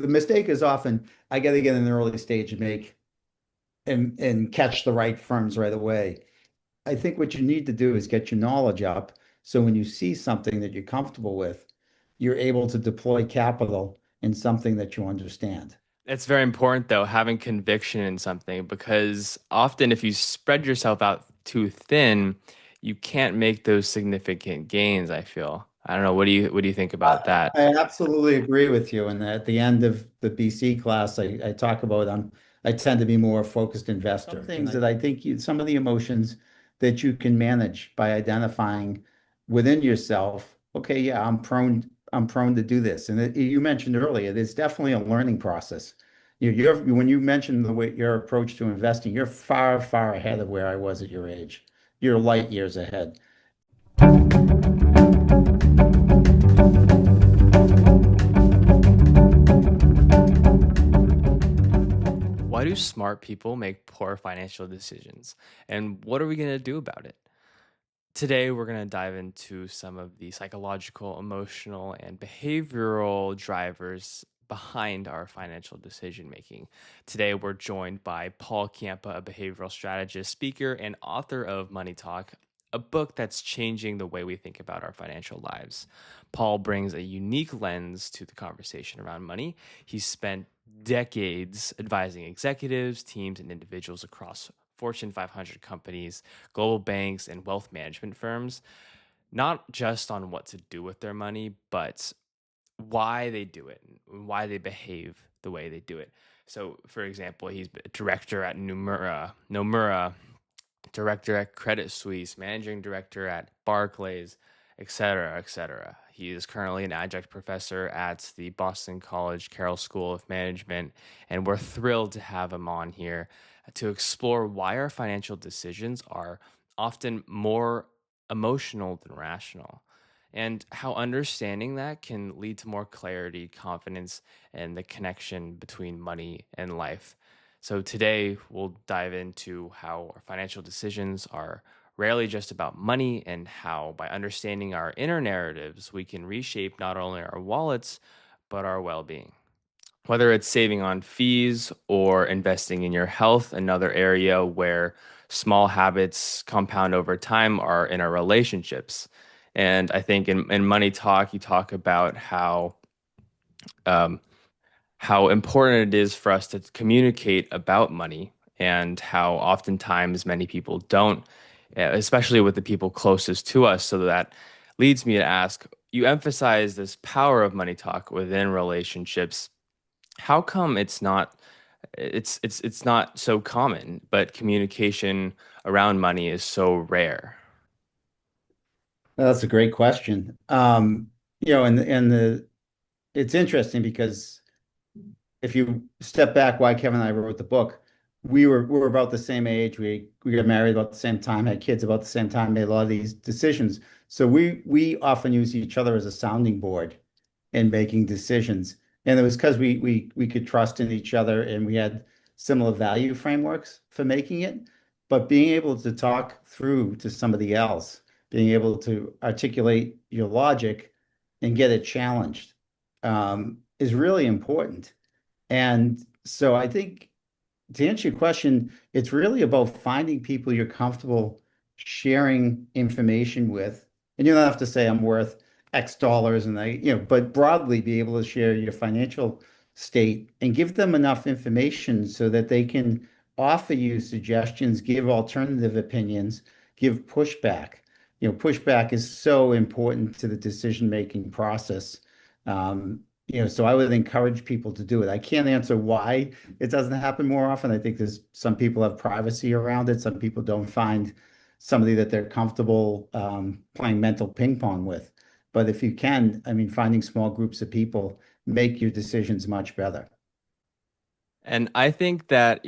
the mistake is often I got to get in an early stage and make and catch the right firms right away. I think what you need to do is get your knowledge up. So when you see something that you're comfortable with, you're able to deploy capital in something that you understand. It's very important though, having conviction in something, because often if you spread yourself out too thin, you can't make those significant gains, I feel. I don't know, what do you think about that? I absolutely agree with you. And at the end of the BC class, I talk about I tend to be more focused investor. Some things that I think some of the emotions that you can manage by identifying within yourself, okay, yeah, I'm prone to do this. And you mentioned earlier, there's definitely a learning process. When you mentioned the way your approach to investing, you're far, far ahead of where I was at your age. You're light years ahead. Why do smart people make poor financial decisions? And what are we going to do about it? Today, we're going to dive into some of the psychological, emotional, and behavioral drivers behind our financial decision making. Today, we're joined by Paul Ciampa, a behavioral strategist, speaker, and author of Money Talk, a book that's changing the way we think about our financial lives. Paul brings a unique lens to the conversation around money. He's spent decades advising executives, teams, and individuals across Fortune 500 companies, global banks, and wealth management firms, not just on what to do with their money, but why they do it and why they behave the way they do it. So, for example, he's a director at Nomura, director at Credit Suisse, managing director at Barclays, et cetera, et cetera. He is currently an adjunct professor at the Boston College Carroll School of Management, and we're thrilled to have him on here to explore why our financial decisions are often more emotional than rational, and how understanding that can lead to more clarity, confidence, and the connection between money and life. So today we'll dive into how our financial decisions are rarely just about money, and how by understanding our inner narratives, we can reshape not only our wallets, but our well being. Whether it's saving on fees or investing in your health, another area where small habits compound over time are in our relationships. And I think in Money Talk, you talk about um, how important it is for us to communicate about money, and how oftentimes many people don't, especially with the people closest to us. So that leads me to ask, you emphasize this power of money talk within relationships. How come it's not so common, but communication around money is so rare? That's a great question. And it's interesting because if you step back, why Kevin and I wrote the book, we were about the same age. We got married about the same time, had kids about the same time, made a lot of these decisions. So we often use each other as a sounding board in making decisions. And it was because we could trust in each other and we had similar value frameworks for making it. But being able to talk through to somebody else, being able to articulate your logic and get it challenged, is really important. And so I think to answer your question, it's really about finding people you're comfortable sharing information with. And you don't have to say I'm worth X dollars and but broadly be able to share your financial state and give them enough information so that they can offer you suggestions, give alternative opinions, give pushback. Pushback is so important to the decision-making process. So I would encourage people to do it. I can't answer why it doesn't happen more often. I think there's some people have privacy around it. Some people don't find somebody that they're comfortable playing mental ping pong with. But if you can, I mean, finding small groups of people make your decisions much better. And I think that,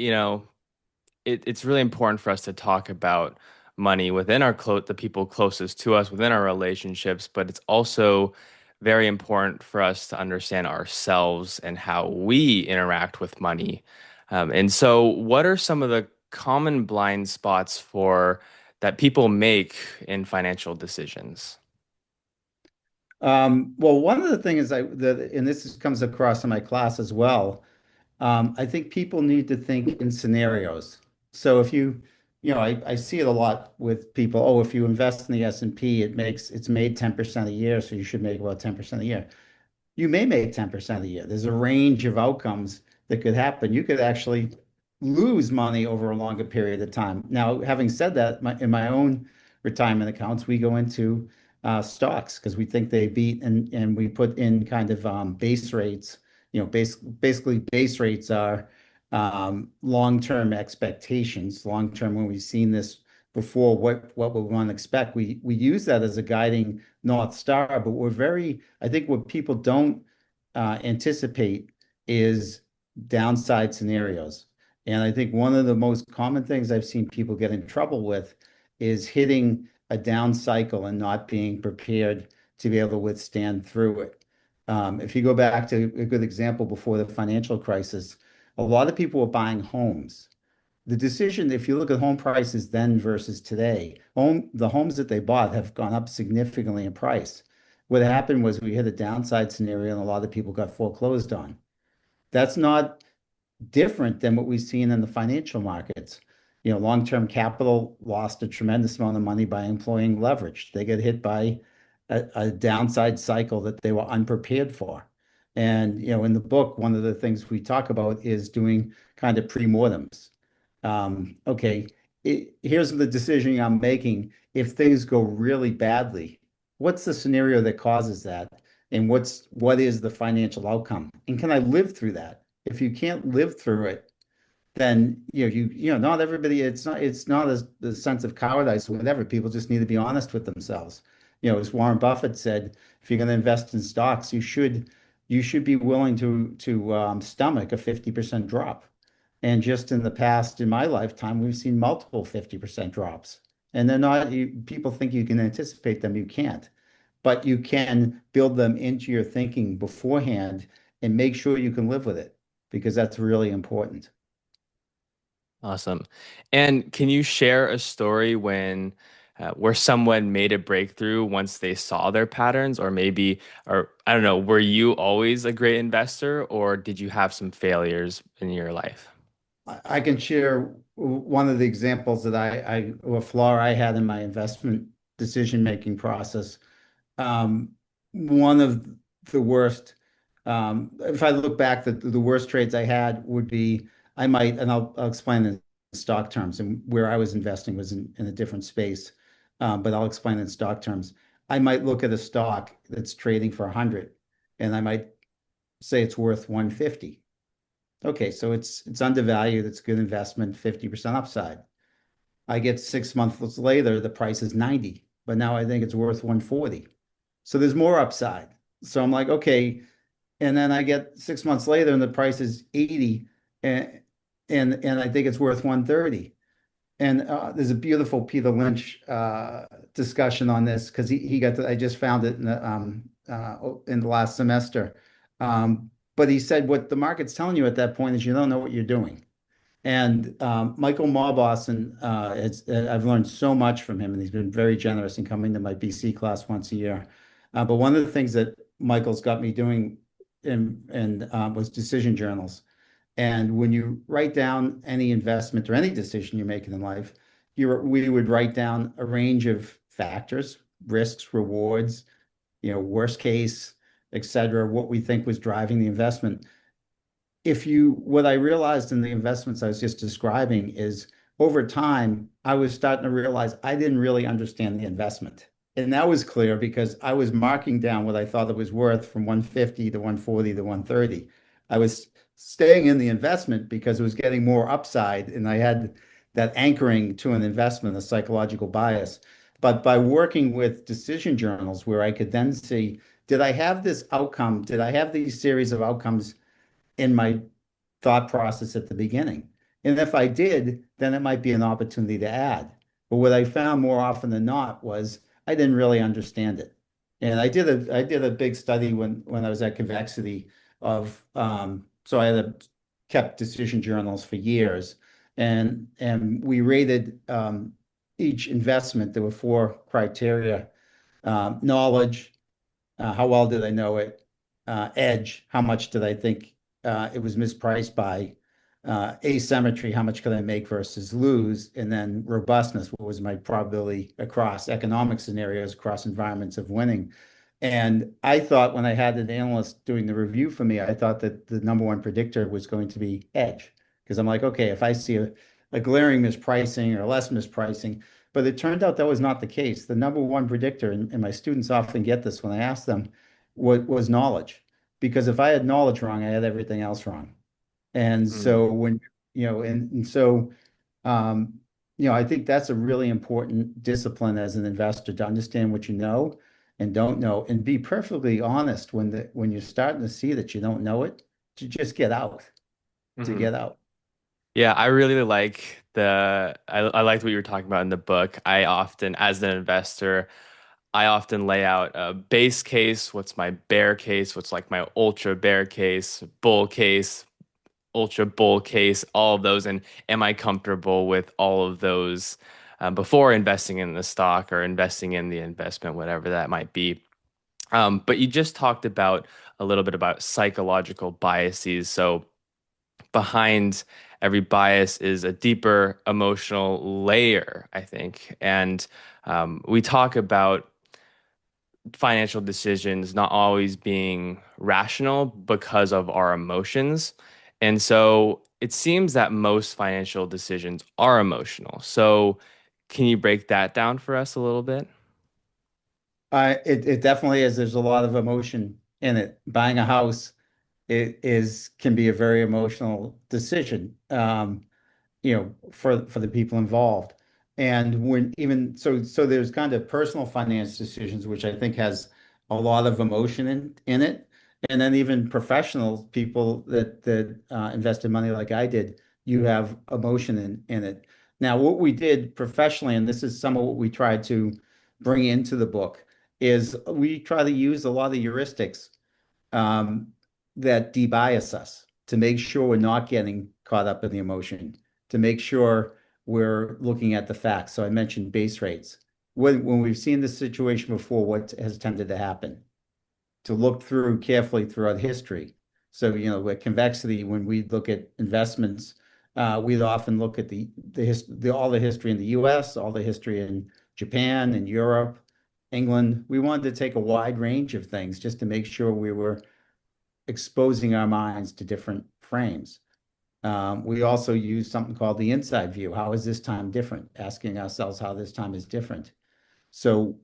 it's really important for us to talk about money within the people closest to us, within our relationships, but it's also very important for us to understand ourselves and how we interact with money. And so, what are some of the common blind spots for that people make in financial decisions? Well, one of the things and comes across in my class as well. I think people need to think in scenarios. So if I see it a lot with people. Oh, if you invest in the S&P, it's made 10% a year, so you should make about 10% a year. You may make 10% a year. There's a range of outcomes that could happen. You could actually lose money over a longer period of time. Now, having said that, in my own retirement accounts, we go into stocks because we think they beat, and we put in kind of base rates. Basically base rates are long-term expectations. Long-term, when we've seen this before, what we want to expect, we use that as a guiding North Star, but I think what people don't anticipate is downside scenarios. And I think one of the most common things I've seen people get in trouble with is hitting a down cycle and not being prepared to be able to withstand through it. If you go back to a good example before the financial crisis, a lot of people were buying homes. The decision, if you look at home prices then versus today, the homes that they bought have gone up significantly in price. What happened was we hit a downside scenario and a lot of people got foreclosed on. That's not different than what we've seen in the financial markets. Long-term capital lost a tremendous amount of money by employing leverage. They get hit by a downside cycle that they were unprepared for. And, in the book, one of the things we talk about is doing kind of pre-mortems. Okay, here's the decision I'm making. If things go really badly, what's the scenario that causes that? And what is the financial outcome? And can I live through that? If you can't live through it, then not everybody, it's not the sense of cowardice or whatever. People just need to be honest with themselves. As Warren Buffett said, if you're going to invest in stocks, you should be willing to stomach a 50% drop. And just in the past, in my lifetime, we've seen multiple 50% drops. And they're not, people think you can anticipate them. You can't. But you can build them into your thinking beforehand and make sure you can live with it because that's really important. Awesome. And can you share a story where someone made a breakthrough once they saw their patterns, or maybe, or I don't know, were you always a great investor, or did you have some failures in your life? I can share one of the examples or flaw I had in my investment decision-making process. Um, One of the worst, if I look back, the worst trades I had would be and I'll explain in stock terms, and where I was investing was in a different space. But I'll explain in stock terms. I might look at a stock that's trading for 100, and I might say it's worth 150. Okay, so it's undervalued, it's a good investment, 50% upside. I get 6 months later, the price is 90, but now I think it's worth 140. So there's more upside. So I'm like, okay. And then I get 6 months later and the price is 80, and and I think it's worth 130. And there's a beautiful Peter Lynch discussion on this because I just found it in the last semester. But he said what the market's telling you at that point is you don't know what you're doing. And Michael Mawbosson, I've learned so much from him, and he's been very generous in coming to my BC class once a year. But one of the things that Michael's got me doing was decision journals. And when you write down any investment or any decision you're making in life, we would write down a range of factors, risks, rewards, worst case, et cetera, what we think was driving the investment. What I realized in the investments I was just describing is over time, I was starting to realize I didn't really understand the investment. And that was clear because I was marking down what I thought it was worth from 150 to 140 to 130. I was staying in the investment because it was getting more upside and I had that anchoring to an investment, a psychological bias. But by working with decision journals where I could then see, did I have this outcome? Did I have these series of outcomes in my thought process at the beginning? And if I did, then it might be an opportunity to add. But what I found more often than not was I didn't really understand it. And I did a big study when I was at Convexity of so I kept decision journals for years, and we rated each investment. There were four criteria: knowledge, How well did I know it? Edge, how much did I think it was mispriced by? Asymmetry, how much could I make versus lose? And then robustness, what was my probability across economic scenarios, across environments of winning? And I thought when I had an analyst doing the review for me, I thought that the number one predictor was going to be edge. Because I'm like, okay, if I see a glaring mispricing or less mispricing, but it turned out that was not the case. The number one predictor, and my students often get this when I ask them, was knowledge. Because if I had knowledge wrong, I had everything else wrong. And Mm, so when, and so, um, I think that's a really important discipline as an investor to understand what you know and don't know, and be perfectly honest when you're starting to see that you don't know it, to just get out, to mhm. get out. Yeah, I really like I liked what you were talking about in the book. I often, as an investor, I often lay out a base case, what's my bear case, what's like my ultra bear case, ultra bull case, all of those, and am I comfortable with all of those before investing in the stock or investing in the investment, whatever that might be. But you just talked about a little bit about psychological biases. So behind every bias is a deeper emotional layer, I think. And we talk about financial decisions not always being rational because of our emotions. And so it seems that most financial decisions are emotional. So can you break that down for us a little bit? It definitely is. There's a lot of emotion in it. Buying a house, it is can be a very emotional decision. For the people involved. And when even so there's kind of personal finance decisions, which I think has a lot of emotion in it. And then even professional people that invested money like I did, you have emotion in it. Now, what we did professionally, and this is some of what we tried to bring into the book, is we try to use a lot of heuristics um, that debias us to make sure we're not getting caught up in the emotion, to make sure we're looking at the facts. So I mentioned base rates. When we've seen this situation before, what has tended to happen? To look through carefully throughout history. So, with convexity, when we look at investments, we'd often look at all the history in the US, all the history in Japan and Europe, England. We wanted to take a wide range of things just to make sure we were exposing our minds to different frames. We also use something called the inside view. How is this time different? Asking ourselves how this time is different. So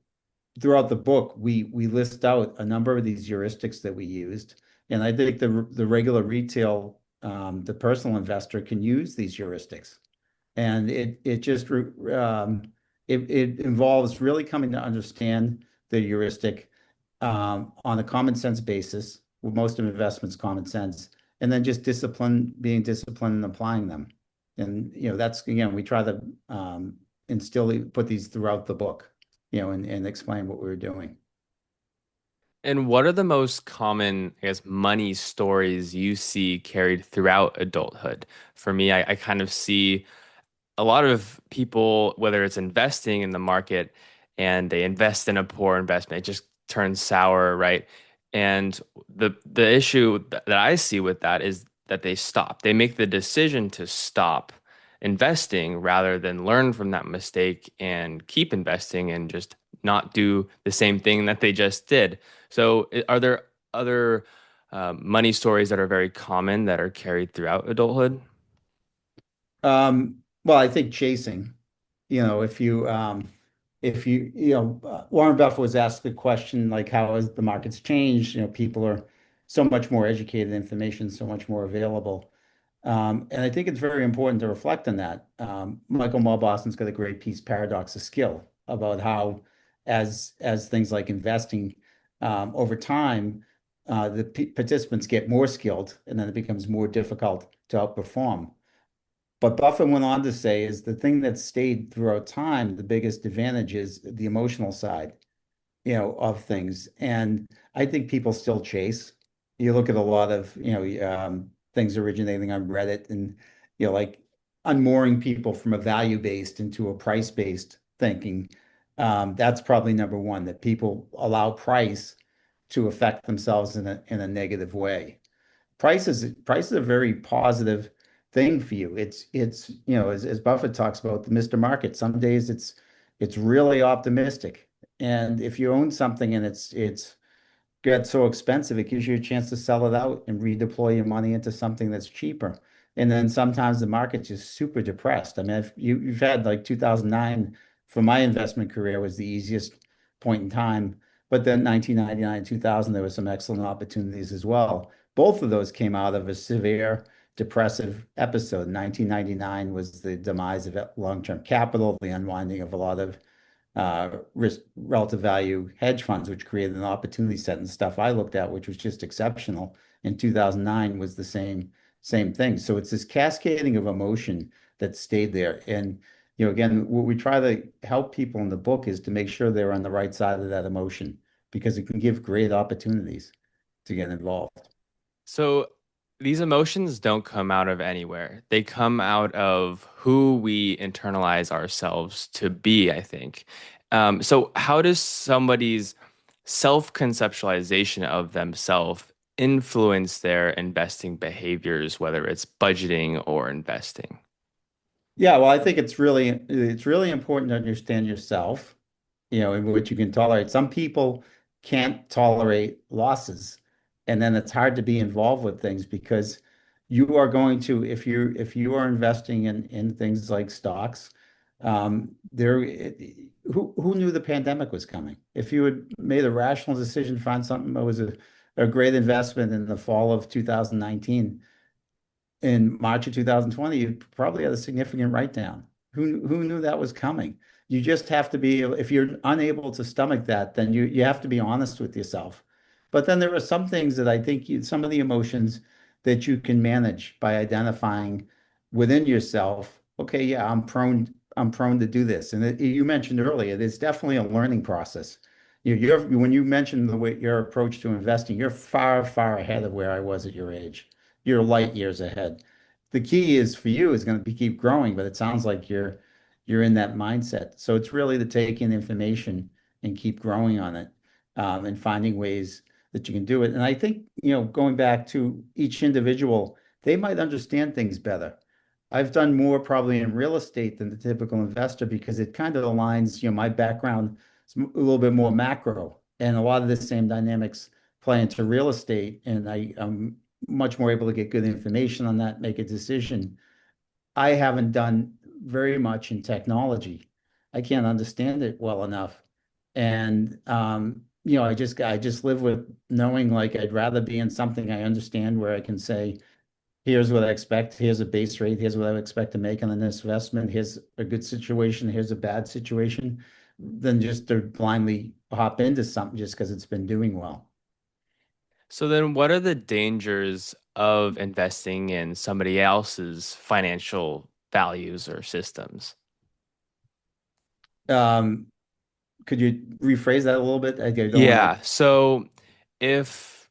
throughout the book, we list out a number of these heuristics that we used, and I think the regular retail, the personal investor can use these heuristics, and it involves really coming to understand the heuristic on a common sense basis. With most of investments, common sense, and then just being disciplined and applying them. And that's again, we try to put these throughout the book, and explain what we were doing. And what are the most common, I guess, money stories you see carried throughout adulthood? For me, I kind of see a lot of people, whether it's investing in the market and they invest in a poor investment, it just turns sour, right? And the issue that I see with that is that they stop. They make the decision to stop investing rather than learn from that mistake and keep investing and just not do the same thing that they just did. So, are there other money stories that are very common that are carried throughout adulthood? Well, I think chasing, if Warren Buffett was asked the question like, how has the markets changed? People are so much more educated, information so much more available. And I think it's very important to reflect on that. Michael Mulboston's got a great piece, Paradox of Skill, about how as things like investing over time, the participants get more skilled, and then it becomes more difficult to outperform. But Buffett went on to say is the thing that stayed throughout time, the biggest advantage is the emotional side, of things. And I think people still chase. You look at a lot of, things originating on Reddit and, like unmooring people from a value-based into a price-based thinking. That's probably number one, that people allow price to affect themselves in a negative way. Price is a very positive thing for you. It's as Buffett talks about the Mr. Market. Some days it's really optimistic, and if you own something and it's get so expensive, it gives you a chance to sell it out and redeploy your money into something that's cheaper. And then sometimes the market's just super depressed. I mean, you've had like 2009 for my investment career was the easiest point in time, but then 1999, 2000, there were some excellent opportunities as well. Both of those came out of a severe depressive episode. 1999 was the demise of long-term capital, the unwinding of a lot of risk relative value hedge funds, which created an opportunity set and stuff I looked at, which was just exceptional. In 2009 was the same thing. So it's this cascading of emotion that stayed there. And again, what we try to help people in the book is to make sure they're on the right side of that emotion because it can give great opportunities to get involved. So these emotions don't come out of anywhere. They come out of who we internalize ourselves to be, I think. So how does somebody's self-conceptualization of themselves influence their investing behaviors, whether it's budgeting or investing? Yeah, well, I think it's really important to understand yourself, in which you can tolerate. Some people can't tolerate losses, and then it's hard to be involved with things because you are going to, if you are investing in things like stocks, who knew the pandemic was coming? If you had made a rational decision, find something that was a great investment in the fall of 2019 in March of 2020, you probably had a significant write down. Who knew that was coming? You just have to be, if you're unable to stomach that, then you have to be honest with yourself. But then there are some things that I think some of the emotions that you can manage by identifying within yourself. Okay, yeah, I'm prone to do this. And you mentioned earlier, there's definitely a learning process. When you mentioned the way your approach to investing, you're far, far ahead of where I was at your age. You're light years ahead. The key is for you is going to be keep growing, but it sounds like you're in that mindset. So it's really to take in information and keep growing on it, and finding ways that you can do it. And I think, going back to each individual, they might understand things better. I've done more probably in real estate than the typical investor because it kind of aligns, my background is a little bit more macro, and a lot of the same dynamics play into real estate. And I'm much more able to get good information on that, make a decision. I haven't done very much in technology. I can't understand it well enough. And I just live with knowing like I'd rather be in something I understand where I can say, here's what I expect, here's a base rate, here's what I would expect to make on this investment, here's a good situation, here's a bad situation, than just to blindly hop into something just because it's been doing well. So then what are the dangers of investing in somebody else's financial values or systems? Um, could you rephrase that a little bit? I don't want to. Yeah. So if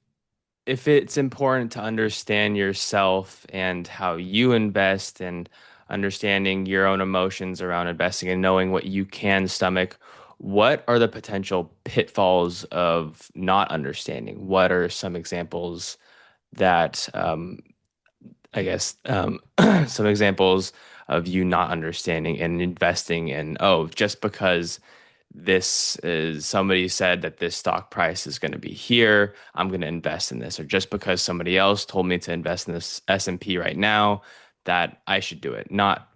it's important to understand yourself and how you invest and understanding your own emotions around investing and knowing what you can stomach, what are the potential pitfalls of not understanding? What are some examples that I guess some examples of you not understanding and investing in, oh, just because this is somebody said that this stock price is going to be here, I'm going to invest in this, or just because somebody else told me to invest in this S&P right now, that I should do it, not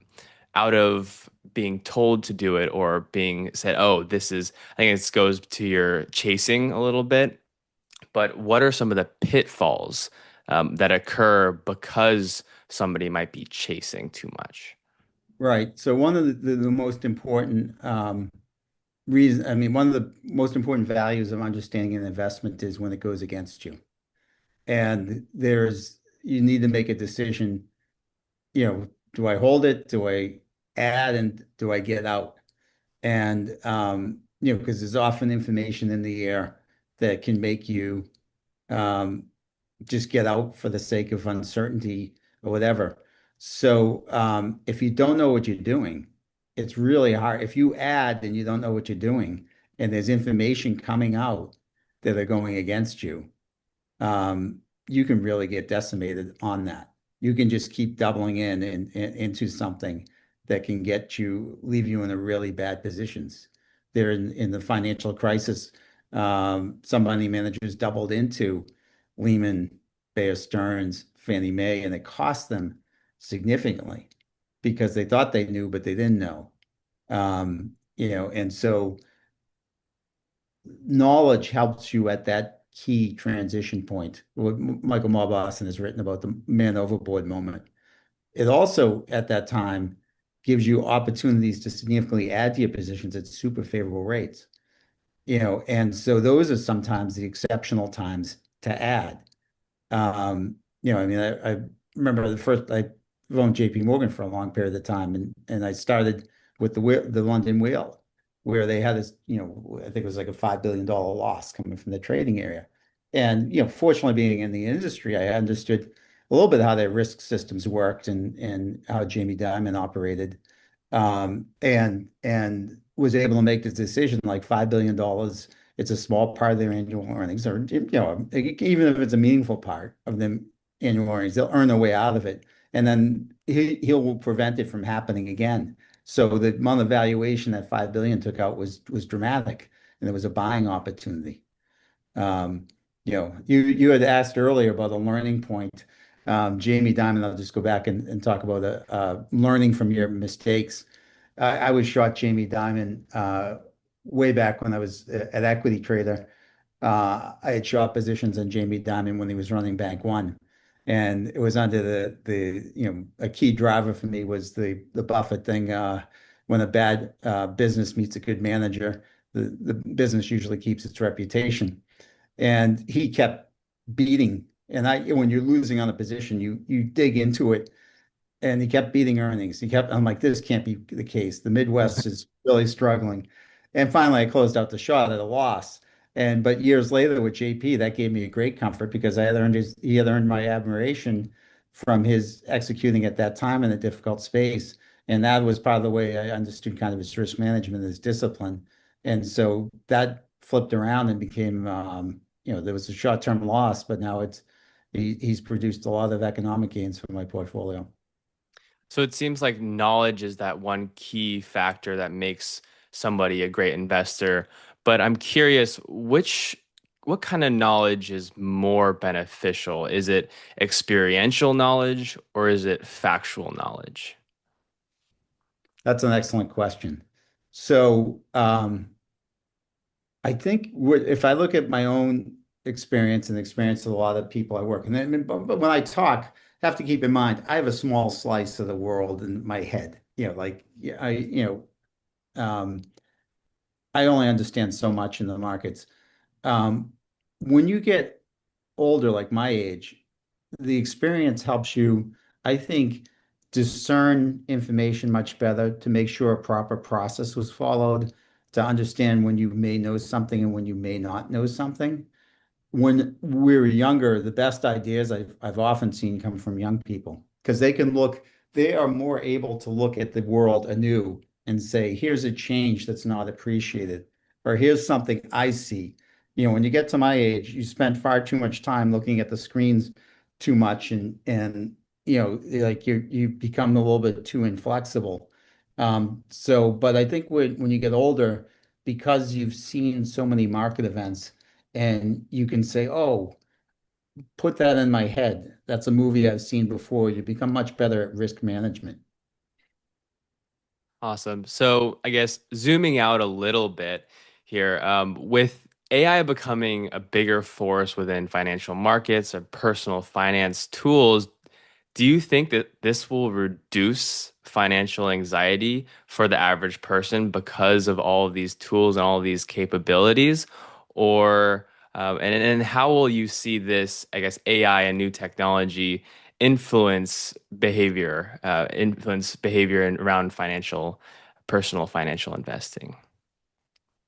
out of being told to do it or being said, oh, this is, I think this goes to your chasing a little bit, but what are some of the pitfalls that occur because somebody might be chasing too much? Right. So one of the most important I mean, one of the most important values of understanding an investment is when it goes against you. And you need to make a decision, do I hold it? Do I add and do I get out? And because there's often information in the air that can make you um, just get out for the sake of uncertainty or whatever. So if you don't know what you're doing, it's really hard. If you add and you don't know what you're doing, and there's information coming out that are going against you, you can really get decimated on that. You can just keep doubling into something that can leave you in a really bad positions. There in the financial crisis, some money managers doubled into Lehman, Bear Stearns, Fannie Mae, and it cost them significantly because they thought they knew, but they didn't know. And so knowledge helps you at that key transition point. What Michael Mauboussin has written about the man overboard moment. It also, at that time, gives you opportunities to significantly add to your positions at super favorable rates. And so those are sometimes the exceptional times to add. I mean, I remember I owned JP Morgan for a long period of time, and I started with the London Wheel, where they had this, I think it was like a $5 billion loss coming from the trading area. And, fortunately being in the industry, I understood a little bit how their risk systems worked and how Jamie Dimon operated. And was able to make this decision like $5 billion. It's a small part of their annual earnings, or even if it's a meaningful part of them annual earnings, they'll earn their way out of it, and then he'll prevent it from happening again. So the amount of valuation that 5 billion took out was dramatic, and it was a buying opportunity. You had asked earlier about a learning point. Jamie Dimon, I'll just go back and talk about learning from your mistakes. I was short Jamie Dimon way back when I was at Equity Trader. I had short positions on Jamie Dimon when he was running Bank One, and it was under a key driver for me was the Buffett thing. When a bad business meets a good manager, the business usually keeps its reputation. And he kept beating. And when you're losing on a position, you dig into it, and he kept beating earnings. I'm like, this can't be the case. The Midwest is really struggling. And finally, I closed out the shot at a loss. But years later with JP, that gave me a great comfort because he had earned my admiration from his executing at that time in a difficult space. And that was part of the way I understood kind of his risk management, his discipline. And so that flipped around and became, there was a short-term loss, but now he's produced a lot of economic gains for my portfolio. So it seems like knowledge is that one key factor that makes somebody a great investor. But I'm curious, what kind of knowledge is more beneficial? Is it experiential knowledge or is it factual knowledge? That's an excellent question. So, I think if I look at my own experience and the experience of a lot of people I work, and then, but when I talk, I have to keep in mind I have a small slice of the world in my head. Like yeah, um, I only understand so much in the markets. Um, when you get older, like my age, the experience helps you, I think, discern information much better to make sure a proper process was followed, to understand when you may know something and when you may not know something. When we were younger, the best ideas I've often seen come from young people because they are more able to look at the world anew and say, here's a change that's not appreciated, or here's something I see. When you get to my age, you spend far too much time looking at the screens too much and like you become a little bit too inflexible. But I think when you get older, because you've seen so many market events and you can say, oh, put that in my head. That's a movie I've seen before. You become much better at risk management. Awesome. So I guess zooming out a little bit here, with AI becoming a bigger force within financial markets or personal finance tools, do you think that this will reduce financial anxiety for the average person because of all of these tools and all of these capabilities? Or, and how will you see this, I guess, AI and new technology influence behavior around personal financial investing?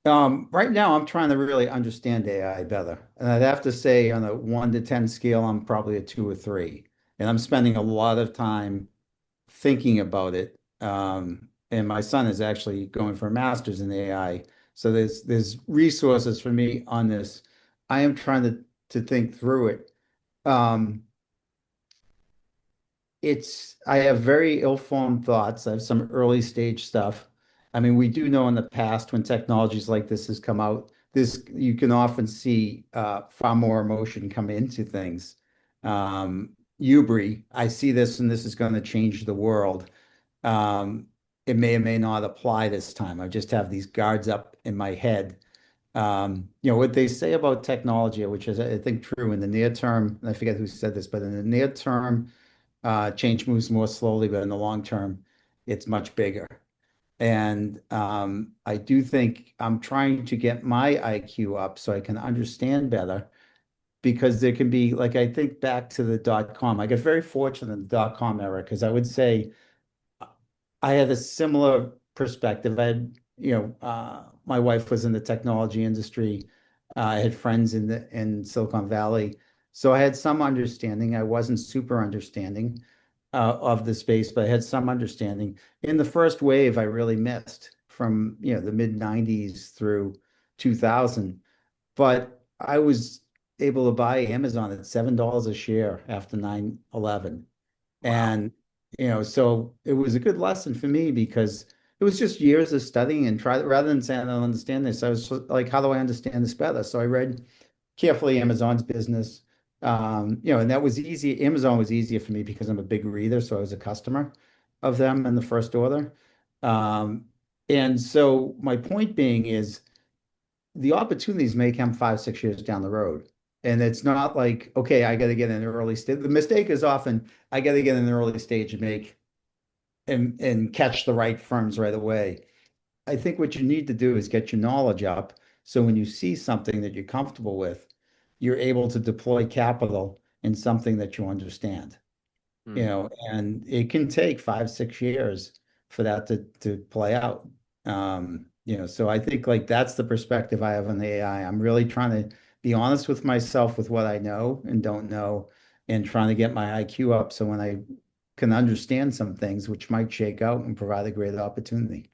Right now, I'm trying to really understand AI better. And I'd have to say, on a 1 to 10 scale, I'm probably a 2 or 3. And I'm spending a lot of time thinking about it. And my son is actually going for a master's in AI. So there's resources for me on this. I am trying to think through it. Um, I have very ill-formed thoughts. I have some early stage stuff. I mean, we do know in the past when technologies like this has come out, this you can often see far more emotion come into things. Ubri, I see this and this is going to change the world. Um, it may or may not apply this time. I just have these guards up in my head. What they say about technology, which is I think true in the near term, and I forget who said this, but in the near term, change moves more slowly, but in the long term, it's much bigger. And I do think I'm trying to get my IQ up so I can understand better because there can be, like, I think back to the .com. I got very fortunate in the .com era because I would say I had a similar perspective. My wife was in the technology industry. I had friends in Silicon Valley, so I had some understanding. I wasn't super understanding of the space, but I had some understanding. In the first wave, I really missed from the mid '90s through 2000, but I was able to buy Amazon at $7 a share after 9/11. Wow. And, so it was a good lesson for me because it was just years of studying and try rather than saying I don't understand this, I was like, how do I understand this better? So I read carefully Amazon's business. And that was easy. Amazon was easier for me because I'm a big reader, so I was a customer of them in the first order. Um, and so my point being is the opportunities may come 5, 6 years down the road. And it's not like, okay, I got to get in an early stage. The mistake is often I got to get in an early stage and make and catch the right firms right away. I think what you need to do is get your knowledge up. So when you see something that you're comfortable with, you're able to deploy capital in something that you understand, Hmm. and it can take 5, 6 years for that to play out. So I think like that's the perspective I have on the AI. I'm really trying to be honest with myself with what I know and don't know, and trying to get my IQ up so when I can understand some things which might shake out and provide a great opportunity.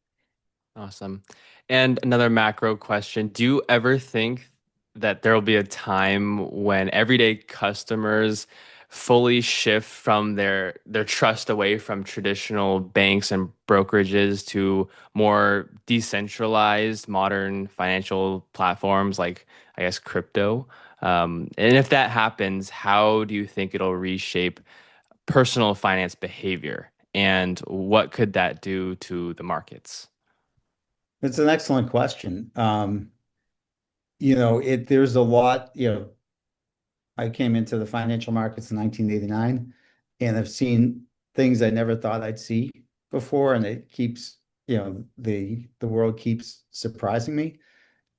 Awesome. And another macro question. Do you ever think that there will be a time when everyday customers fully shift from their trust away from traditional banks and brokerages to more decentralized modern financial platforms like, I guess, crypto? And if that happens, how do you think it'll reshape personal finance behavior? And what could that do to the markets? It's an excellent question. There's a lot, I came into the financial markets in 1989 and I've seen things I never thought I'd see before. And it keeps, the world keeps surprising me.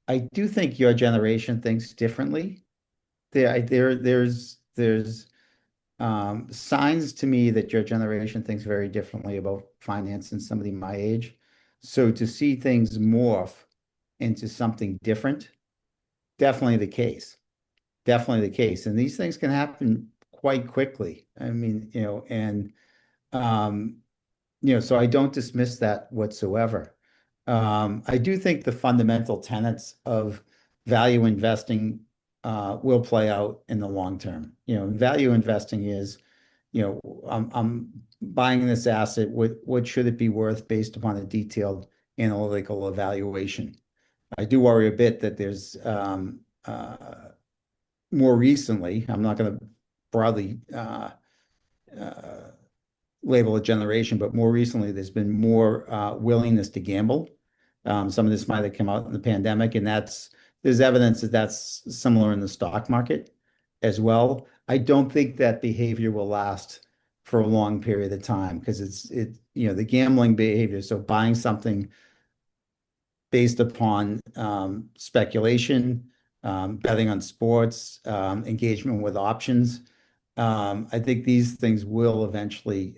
I do think your generation thinks differently. There's signs to me that your generation thinks very differently about finance than somebody my age. So to see things morph into something different, definitely the case. Definitely the case. And these things can happen quite quickly. I mean, um, so I don't dismiss that whatsoever. I do think the fundamental tenets of value investing will play out in the long term. Value investing is, I'm buying this asset. What should it be worth based upon a detailed analytical evaluation? I do worry a bit that there's more recently, I'm not going to broadly uh, label a generation, but more recently, there's been more willingness to gamble. Some of this might have come out in the pandemic, and there's evidence that that's similar in the stock market as well. I don't think that behavior will last for a long period of time because the gambling behavior. So buying something based upon speculation, betting on sports, engagement with options. I think these things will eventually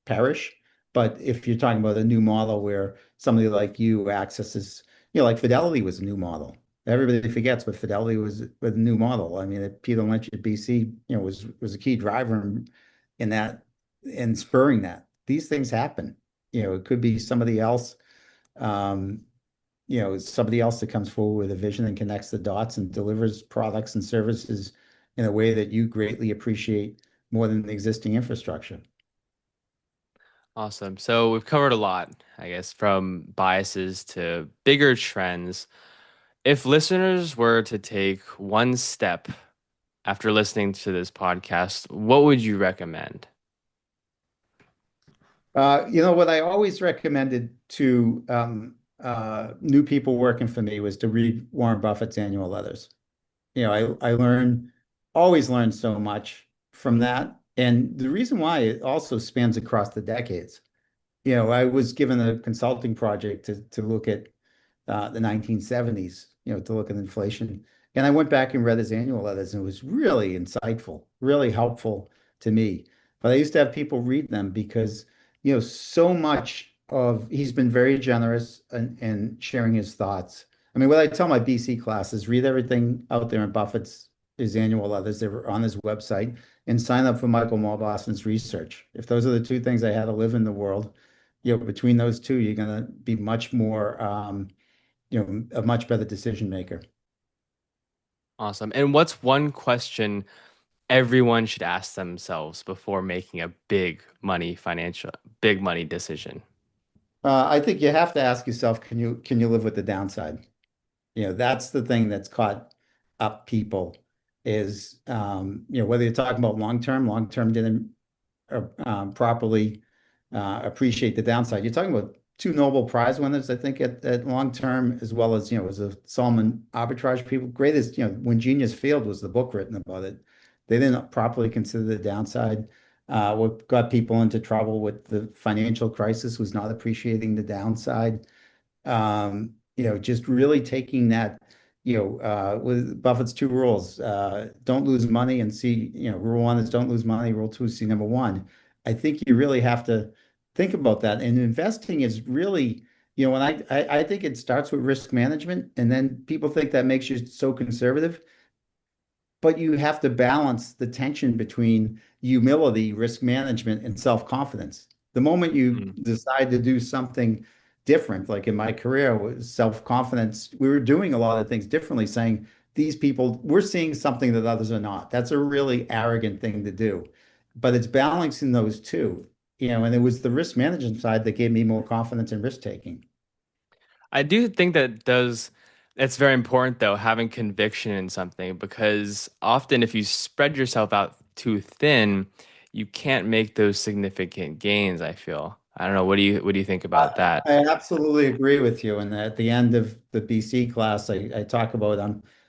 perish. But if you're talking about a new model where somebody like you accesses, like Fidelity was a new model. Everybody forgets, but Fidelity was a new model. I mean, Peter Lynch at BC, was a key driver in that, in spurring that. These things happen. It could be somebody else. Um, somebody else that comes forward with a vision and connects the dots and delivers products and services in a way that you greatly appreciate more than the existing infrastructure. Awesome. So we've covered a lot, I guess, from biases to bigger trends. If listeners were to take one step after listening to this podcast, what would you recommend? What I always recommended to new people working for me was to read Warren Buffett's annual letters. I always learn so much from that. And the reason why it also spans across the decades. I was given a consulting project to look at the 1970s, to look at inflation. And I went back and read his annual letters, and it was really insightful, really helpful to me. But I used to have people read them because, so much of he's been very generous in sharing his thoughts. I mean, what I tell my BC classes, read everything out there in Buffett's his annual letters. They were on his website and sign up for Michael Mulboston's research. If those are the two things I had to live in the world, between those two, you're going to be much more a much better decision maker. Awesome. And what's one question everyone should ask themselves before making a big money decision? I think you have to ask yourself, can you live with the downside? That's the thing that's caught up people is whether you're talking about long term didn't properly appreciate the downside. You're talking about two Nobel Prize winners, I think, at long term, as well as, as a Solomon arbitrage people. Greatest, when Genius Failed was the book written about it. They didn't properly consider the downside. What got people into trouble with the financial crisis was not appreciating the downside. Just really taking that, with Buffett's two rules, don't lose money and see, rule one is don't lose money, rule two is see number one. I think you really have to think about that. And investing is really, when I think it starts with risk management, and then people think that makes you so conservative. But you have to balance the tension between humility, risk management, and self-confidence. The moment you Mm. decide to do something different, like in my career, was self-confidence, we were doing a lot of things differently, saying these people, we're seeing something that others are not. That's a really arrogant thing to do. But it's balancing those two, and it was the risk management side that gave me more confidence in risk taking. I do think that does it's very important though having conviction in something because often if you spread yourself out too thin, you can't make those significant gains, I feel. I don't know, what do you think about that? I absolutely agree with you. And at the end of the BC class, I talk about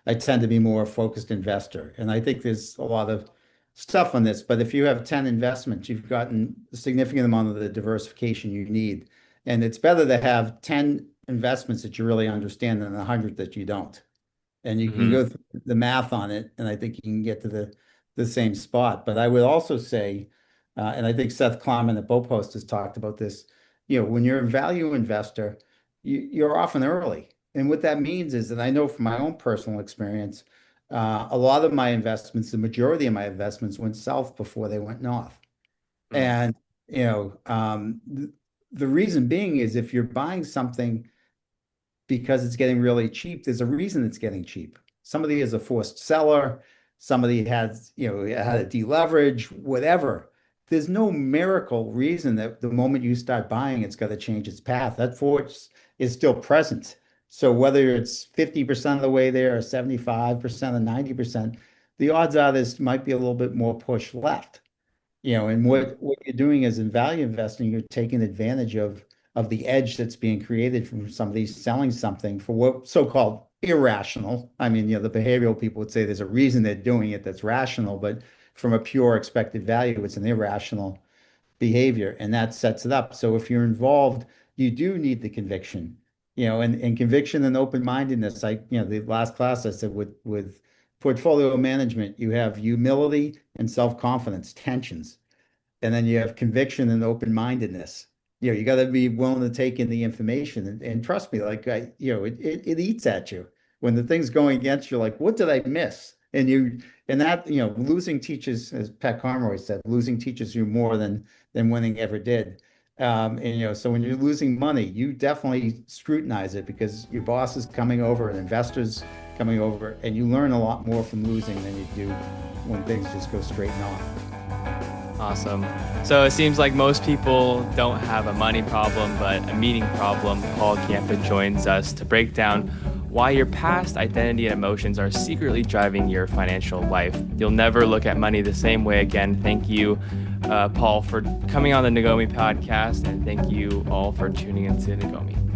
I tend to be more a focused investor. And I think there's a lot of stuff on this, but if you have 10 investments, you've gotten a significant amount of the diversification you need. And it's better to have 10 investments that you really understand than 100 that you don't. And you can Hmm. go through the math on it, and I think you can get to the same spot. But I would also say, and I think Seth Klarman at Post has talked about this, when you're a value investor, you're often early. And what that means is that I know from my own personal experience, a lot of my investments, the majority of my investments went south before they went north. Mm. And, the reason being is if you're buying something because it's getting really cheap. There's a reason it's getting cheap. Somebody is a forced seller. Somebody has, had a deleverage, whatever. There's no miracle reason that the moment you start buying, it's got to change its path. That force is still present. So whether it's 50% of the way there or 75% or 90%, the odds are this might be a little bit more push left. And Mm. what you're doing is in value investing, you're taking advantage of the edge that's being created from somebody selling something for what so-called irrational. I mean, the behavioral people would say there's a reason they're doing it that's rational, but from a pure expected value, it's an irrational behavior, and that sets it up. So if you're involved, you do need the conviction, and conviction and open-mindedness. The last class I said with portfolio management, you have humility and self-confidence, tensions, and then you have conviction and open-mindedness. You got to be willing to take in the information and trust me, like it eats at you when the thing's going against you. Like, what did I miss? And that losing teaches, as Pat Conroy said, losing teaches you more than winning ever did. So when you're losing money, you definitely scrutinize it because your boss is coming over and investors coming over, and you learn a lot more from losing than you do when things just go straight north. Awesome. So it seems like most people don't have a money problem, but a meaning problem. Paul Ciampa joins us to break down why your past identity and emotions are secretly driving your financial life. You'll never look at money the same way again. Thank you, Paul, for coming on the NAGOMI podcast, and thank you all for tuning into NAGOMI.